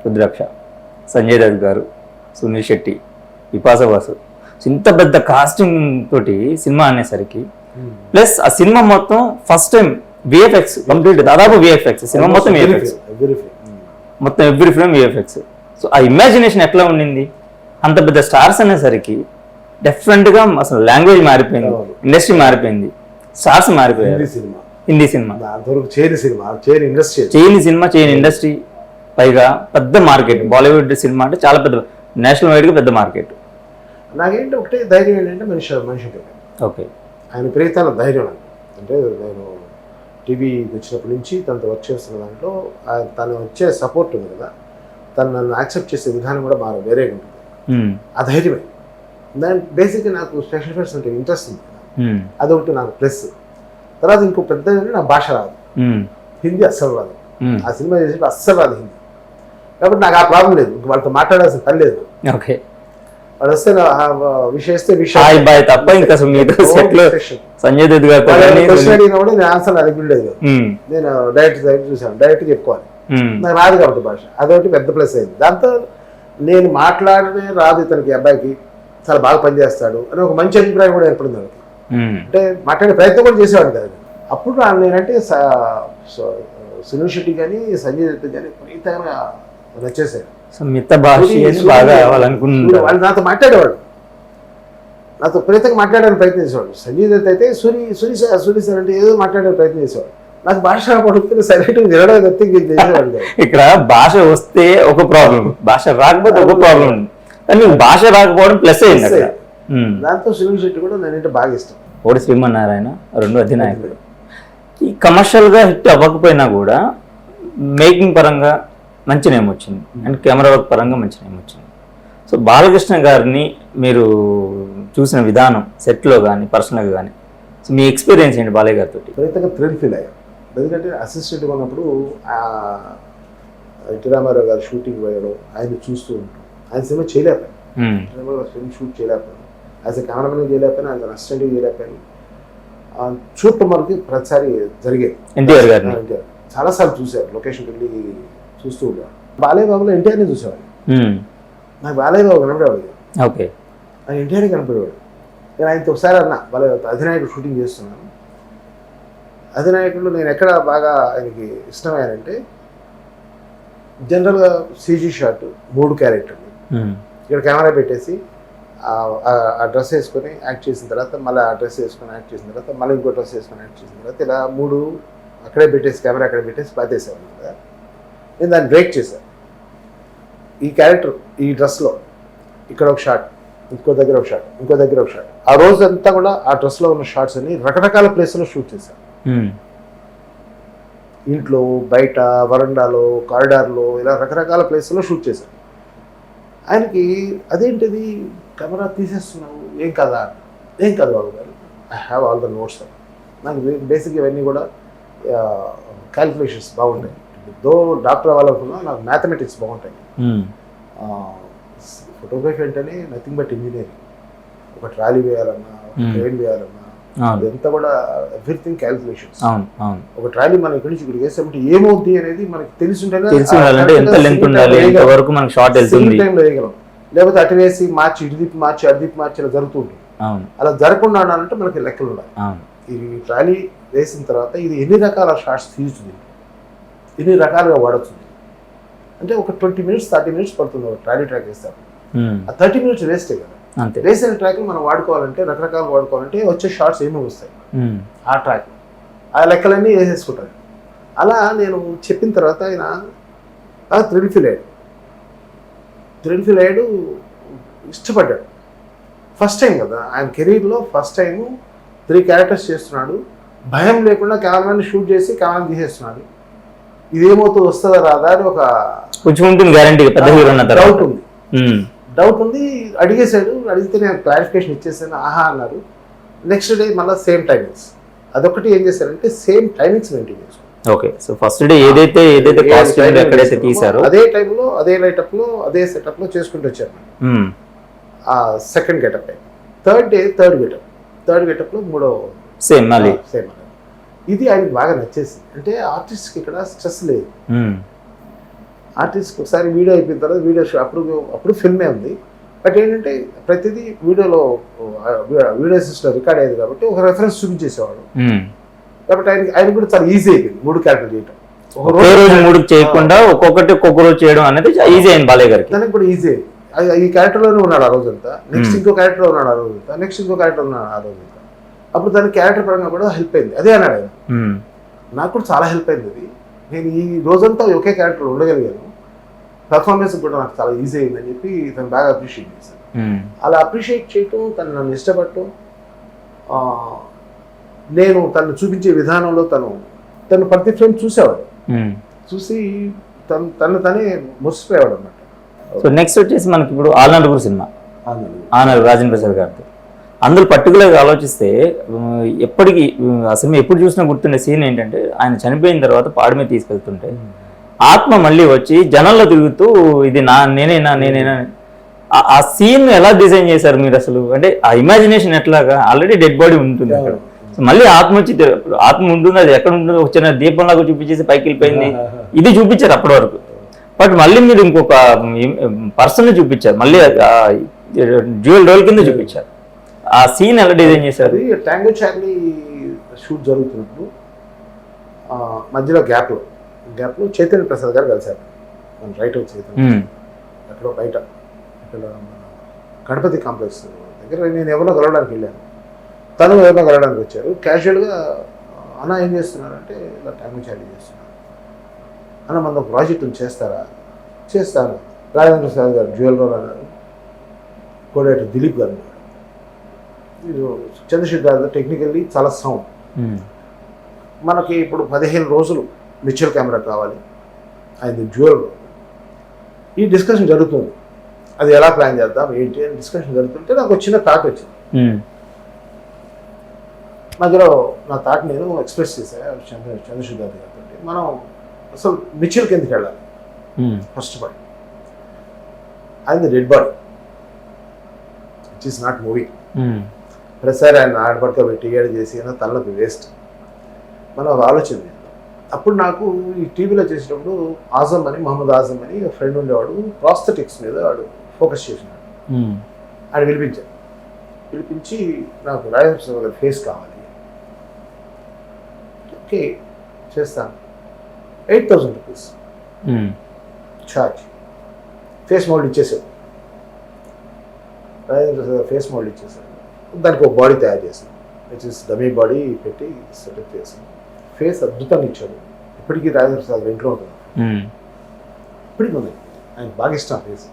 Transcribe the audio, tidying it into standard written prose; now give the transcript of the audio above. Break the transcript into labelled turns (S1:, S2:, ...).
S1: రుద్రాక్ష, సంజయ్ దత్ గారు, సునీల్ శెట్టి, విపాస బాసు, ఇంత పెద్ద కాస్టింగ్ తోటి సినిమా అనేసరికి ప్లస్ ఆ సినిమా మొత్తం ఫస్ట్ టైం విఎఫ్ఎక్స్ కంప్లీట్, దాదాపు విఎఫ్ఎక్స్ సినిమా మొత్తం విఎఫ్ఎక్స్, మొత్తం ఎవ్రీ ఫ్రేమ్ విఎఫ్ఎక్స్. సో ఆ ఇమాజినేషన్ ఎట్లా ఉండింది? అంత పెద్ద స్టార్స్ అనేసరికి డెఫినెట్గా అసలు లాంగ్వేజ్ మారిపోయింది, ఇండస్ట్రీ మారిపోయింది, స్టార్స్ మారిపోయారు. హిందీ సినిమా చేయని సినిమా చేయని ఇండస్ట్రీ, పైగా పెద్ద మార్కెట్. బాలీవుడ్ సినిమా అంటే చాలా పెద్ద, నేషనల్ వైడ్గా పెద్ద మార్కెట్.
S2: నాకేంటి ఒకటే ధైర్యం ఏంటంటే మనిషికి
S1: ఓకే,
S2: ఆయన ప్రేతాల ధైర్యం అంటే నేను టీవీ వచ్చినప్పటి నుంచి తనతో వర్క్ చేస్తున్న దాంట్లో తను వచ్చే సపోర్ట్ ఉంది కదా, తను నన్ను యాక్సెప్ట్ చేసే విధానం కూడా వేరేగా ఉంటుంది. ఆ ధైర్యమే దాని బేసిక్గా నాకు స్పెషల్ ఎఫెక్ట్స్ అంటే ఇంట్రెస్ట్ ఉంది కదా, అదొకటి నాకు ప్లస్. తర్వాత ఇంకో పెద్ద నా భాష రాదు, హిందీ అస్సలు రాదు. ఆ సినిమా చేసేటప్పుడు అస్సలు రాదు హిందీ, కాబట్టి నాకు ఆ ప్రాబ్లం లేదు, వాళ్ళతో మాట్లాడాల్సిన పని లేదు.
S1: ఓకే,
S2: వాడు వస్తే విషయిస్తే
S1: తప్ప ఇంకా సంజయ్ దత్ గారు
S2: క్వశ్చన్ అడిగినా కూడా నేను ఆన్సర్ అడిగి లేదు. నేను డైరెక్ట్ చూసాను, డైరెక్ట్ చెప్పుకోవాలి, నాకు రాదు కాబట్టి భాష, అదొకటి పెద్ద ప్లస్ అయింది. దాంతో నేను మాట్లాడనే రాదు ఇతనికి, అబ్బాయికి చాలా బాగా పనిచేస్తాడు అని ఒక మంచి అభిప్రాయం కూడా ఏర్పడింది వాళ్ళకి. అంటే మాట్లాడే ప్రయత్నం కూడా చేసేవాడు కదా. అప్పుడు నేనంటే సునీల్ శెట్టి కానీ సంజయ్ దత్ కానీ విపరీతంగా నచ్చేసాడు. వాళ్ళు నాతో మాట్లాడేవాడు, నాతో విపరీతంగా మాట్లాడడానికి ప్రయత్నం చేసేవాడు. సంజయ్ దత్ అయితే సునీ సార్ అంటే ఏదో మాట్లాడడానికి ప్రయత్నం చేసేవాడు. నాకు భాష పడుతుంది సైలెంట్ వినడం తప్పితే చేసేవాడు.
S1: ఇక్కడ భాష వస్తే ఒక ప్రాబ్లం, భాష రాకపోతే ఒక ప్రాబ్లం. కానీ భాష రాకపోవడం ప్లస్ అయింది.
S2: దాంతో సునీల్ శెట్టి కూడా నేనంటే బాగా ఇష్టం.
S1: ఒకటి శ్రీమన్నారాయణ, రెండు అధినాయకుడు. ఈ కమర్షియల్గా హిట్ అవ్వకపోయినా కూడా మేకింగ్ పరంగా మంచి నేమ్ వచ్చింది, అండ్ కెమెరా వర్క్ పరంగా మంచి నేమ్ వచ్చింది. సో బాలకృష్ణ గారిని మీరు చూసిన విధానం సెట్లో కానీ పర్సనల్గా కానీ, సో మీ ఎక్స్పీరియన్స్ ఏంటి బాలయ్య గారితో?
S2: విపరీతంగా థ్రిల్ ఫీల్ అయ్యాను. ఎందుకంటే అసిస్టెంట్గా ఉన్నప్పుడు ఎన్టీ రామారావు గారు షూటింగ్ పోయడం ఆయన చూస్తూ ఉంటాం. ఆయన సినిమా చేయలేకపోయాను, ఫిల్మ్ షూట్ చేయలేకపోయాను, యాజ్ ఎ కెమెరామెన్ చేయలేకపోయాను, యాజ్ అసిస్టెంట్గా చేయలేకపోయాను. చూడటం మనకి ప్రతిసారి జరిగేది.
S1: ఎన్టీఆర్ గారిని
S2: చాలాసార్లు చూశారు, లొకేషన్కి వెళ్ళి చూస్తూ ఉండేవాడు. బాలయ్య బాబులో ఎన్టీఆర్ని చూసేవాడు, నాకు బాలయ్య బాబు కనపడేవాడు.
S1: ఓకే,
S2: నాకు ఎన్టీఆర్ని కనపడేవాడు. నేను ఆయనతో ఒకసారి అన్నా, బాలయ్య అధినాయకుడు షూటింగ్ చేస్తున్నాను, అధినాయకుడు నేను ఎక్కడ బాగా ఆయనకి ఇష్టమయ్యానంటే జనరల్గా సీజీ షాట్ 3 క్యారెక్టర్లు ఇక్కడ కెమెరా పెట్టేసి ఆ డ్రెస్ వేసుకొని యాక్ట్ చేసిన తర్వాత మళ్ళీ ఆ డ్రెస్ వేసుకొని యాక్ట్ చేసిన తర్వాత మళ్ళీ ఇంకో డ్రెస్ వేసుకొని యాక్ట్ చేసిన తర్వాత ఇలా 3 అక్కడే పెట్టేసి కెమెరా అక్కడే పెట్టేసి పాతేసేవాడిని కదా. నేను దాన్ని బ్రేక్ చేశాను. ఈ క్యారెక్టర్ ఈ డ్రెస్లో ఇక్కడ ఒక షాట్, ఇంకో దగ్గర ఒక షాట్, ఇంకో దగ్గర ఒక షాట్. ఆ రోజంతా కూడా ఆ డ్రెస్లో ఉన్న షాట్స్ అన్ని రకరకాల ప్లేస్లో షూట్ చేశాను. ఇంట్లో, బయట, వరండాలో, కారిడార్లో, ఇలా రకరకాల ప్లేస్లో షూట్ చేశాను. ఆయనకి అదేంటిది కెమెరా తీసేస్తున్నావు, ఏం కదా, ఏం కాదు బాబు గారు, I have all the notes. నాకు బేసిక్ ఇవన్నీ కూడా క్యాలిక్యులేషన్స్ బాగుంటాయి. దో డాక్టర్ అవ్వాలనుకున్నా నాకు మ్యాథమెటిక్స్ బాగుంటాయి. ఫోటోగ్రఫీ అంటేనే నథింగ్ బట్ ఇంజనీరింగ్. ఒక ట్రాలీ వేయాలన్నా, ట్రైన్ వేయాలన్నా, అదంతా కూడా ఎవ్రీథింగ్ క్యాలిక్యులేషన్స్. ఒక ట్రాలీ మనం ఇక్కడి నుంచి ఇక్కడికి వేసామంటే ఏమవుద్ది అనేది మనకి తెలిసింటేనే టైంలో వేయగలం. లేకపోతే అటు వేసి మార్చి ఇటు దిప్పి మార్చి అటు దిప్పి మార్చి ఇలా జరుగుతూ ఉంటుంది. అలా జరగకుండా ఉండాలంటే మనకి లెక్కలు ఉండాలి. ఈ ట్రాలీ వేసిన తర్వాత ఇది ఎన్ని రకాల షాట్స్ తీస్తుంది, ఎన్ని రకాలుగా వాడచ్చు అంటే ఒక 20 minutes 30 minutes పడుతుంది ఒక ట్రాలీ ట్రాక్ వేస్తారు. ఆ 30 minutes వేస్టే కదా. వేసిన ట్రాక్ మనం వాడుకోవాలంటే రకరకాలు వాడుకోవాలంటే వచ్చే షార్ట్స్ ఏమేమి వస్తాయి ఆ ట్రాక్, ఆ లెక్కలన్నీ వేసేసుకుంటారు. అలా నేను చెప్పిన తర్వాత ఆయన థ్రిల్ ఫీల్ అయ్యాడు, ఇష్టపడ్డాడు. ఫస్ట్ టైం కదా ఆయన కెరీర్లో, ఫస్ట్ టైము 3 క్యారెక్టర్స్ చేస్తున్నాడు. భయం లేకుండా కెమెరాని షూట్ చేసి కెమెరాని తీసేస్తున్నాడు. ఇదేమవుతుంది, వస్తుందా రాదా అని ఒక డౌట్ ఉంది. అడిగేశాడు, అడిగితే నేను క్లారిఫికేషన్ ఇచ్చేసాను. ఆహా అన్నారు. నెక్స్ట్ డే మళ్ళీ సేమ్ టైమింగ్స్. అదొకటి ఏం చేశారంటే సేమ్ టైమింగ్స్ మెయింటైన్ చేసుకోండి.
S1: ఓకే, సో ఫస్ట్ డే ఏదైతే తీసారో
S2: అదే టైంలో, అదే లైటప్లో, అదే సెటప్లో చేసుకుంటూ వచ్చారు. Second getup, third day third గెటప్లో మూడో
S1: సేమ్.
S2: ఇది ఆయనకి బాగా నచ్చేసింది. అంటే ఆర్టిస్ట్కి ఇక్కడ స్ట్రెస్ లేదు. ఆర్టిస్ట్ ఒకసారి వీడియో అయిపోయిన తర్వాత అప్పుడు ఫిల్మే ఉంది. బట్ ఏంటంటే ప్రతిదీ వీడియోలో వీడియో సిస్టమ్ రికార్డ్ అయ్యేది కాబట్టి ఒక రెఫరెన్స్ చూపించేసేవాడు. కాబట్టి ఆయన కూడా చాలా ఈజీ అయిపోయింది 3 క్యారెక్టర్ చేయడం.
S1: ఒక రోజు 3 చేయకుండా ఒక్కొక్క రోజు చేయడం అనేది ఈజీ అయింది బాలయ్య గారికి.
S2: దానికి కూడా ఈజీ అయింది. ఈ క్యారెక్టర్లోనే ఉన్నాడు ఆ రోజంతా, నెక్స్ట్ ఇంకో క్యారెక్టర్లో ఉన్నాడు ఆ రోజంతా, నెక్స్ట్ ఇంకో క్యారెక్టర్ ఉన్నాడు ఆ రోజంతా. అప్పుడు దాని క్యారెక్టర్ పరంగా కూడా హెల్ప్ అయింది. అదే అన్నాడు ఆయన, నాకు కూడా చాలా హెల్ప్ అయింది అది. నేను ఈ రోజంతా ఒకే క్యారెక్టర్ ఉండగలిగాను, పర్ఫార్మెన్స్ కూడా నాకు చాలా ఈజీ అయిందని చెప్పి తను బాగా అప్రిషియేట్ చేశాను. అలా అప్రిషియేట్ చేయటం, తను నన్ను ఇష్టపడటం, నేను తను చూపించే విధానంలో తను ప్రతి ఫ్రేమ్ చూసేవాడు, చూసి తనే మురిసిపోయేవాడు అన్నమాట.
S1: సో నెక్స్ట్ వచ్చేసి మనకి ఇప్పుడు ఆల్నడుగురు సినిమా, ఆనర్ రాజేంద్ర ప్రసాద్ గారితో. అందులో పర్టికులర్గా ఆలోచిస్తే ఎప్పటికీ ఆ సినిమా ఎప్పుడు చూసినా గుర్తుండే సీన్ ఏంటంటే, ఆయన చనిపోయిన తర్వాత పాడి మీద తీసుకెళ్తుంటే ఆత్మ మళ్ళీ వచ్చి జనంలో తిరుగుతూ ఇది నేనేనా ఆ సీన్ ఎలా డిజైన్ చేశారు మీరు అసలు? అంటే ఆ ఇమాజినేషన్ ఎట్లాగా, ఆల్రెడీ డెడ్ బాడీ ఉంటుంది అక్కడ, మళ్ళీ ఆత్మ వచ్చి ఆత్మ ఉంటుంది, అది ఎక్కడ ఉంటుందో ఒక చిన్న దీపంలాగా చూపించేసి పైకి వెళ్ళిపోయింది, ఇది చూపించారు అప్పటి వరకు. బట్ మళ్ళీ మీరు ఇంకొక పర్సన్ చూపించారు, మళ్ళీ డ్యూయల్ రోల్ కింద చూపించారు. ఆ సీన్ ఎలా డిజైన్ చేశారు?
S2: ట్యాంగో చార్లీ షూట్ జరుగుతున్నప్పుడు మధ్యలో గ్యాప్లో చైతన్య ప్రసాద్ గారు కలిశారు. మన రైటర్ చైతన్య అక్కడ బయట ఇక్కడ గణపతి కాంప్లెక్స్ దగ్గర నేను ఎవరినో కలవడానికి వెళ్ళాను, తను ఎవరినో కలవడానికి వచ్చారు. క్యాజువల్గా అన్న ఏం చేస్తున్నారంటే ఇలా ట్యాంగో చార్లీ చేస్తున్నారు అన్న, మన ప్రాజెక్ట్ చేస్తారా? చేస్తాను. రాజేంద్ర ప్రసాద్ గారు డ్యూయల్ రోల్ అన్నారు, కోడేటర్ దిలీప్ గారు అన్నారు. చంద్రశేఖర్ గారు టెక్నికల్లీ చాలా సౌండ్. మనకి ఇప్పుడు 15 రోజులు మిక్చర్ కెమెరా కావాలి, ఆయన డ్యూయల్. ఈ డిస్కషన్ జరుగుతుంది, అది ఎలా ప్లాన్ చేద్దాం ఏంటి అని డిస్కషన్ జరుగుతుంటే నాకు ఒక చిన్న థాట్ వచ్చింది. మధ్యలో నా థాట్ నేను ఎక్స్ప్రెస్ చేశాను చంద్రశేఖర్ గారితో. మనం అసలు మిక్చర్కి ఎందుకు వెళ్ళాలి? ఫస్ట్ ఆఫ్ ఆల్ ఆయన dead body, it is not movie. ప్రతిసారి ఆయన ఆడపడుకోబెట్టి ఏడు చేసి తలనొప్పి వేస్ట్. మనం ఒక ఆలోచన. అప్పుడు నాకు ఈ టీవీలో చేసినప్పుడు మహమ్మద్ ఆజం అని ఒక ఫ్రెండ్ ఉండేవాడు, ప్రాస్థెటిక్స్ మీద వాడు ఫోకస్ చేసినాడు. ఆయన పిలిపించి నాకు రాజేంద్ర గారి ఫేస్ కావాలి, ఓకే చేస్తాను, 8,000 రూపీస్ ఛార్జ్. ఫేస్ మోల్డ్ ఇచ్చేసాడు, రాజేంద్ర ఫేస్ మోల్డ్ ఇచ్చేసాడు. దానికి ఒక బాడీ తయారు చేసాను, విచ్ ఇస్ డమీ బాడీ పెట్టి సెటప్ చేసాను. ఫేస్ అద్భుతంగా ఇచ్చాడు. ఇప్పటికీ రాజేంద్ర ప్రసాద్ ఇంట్లో ఉంటుంది, ఇప్పటికీ ఉంది. ఆయన బాగా ఇష్టం ఫేస్.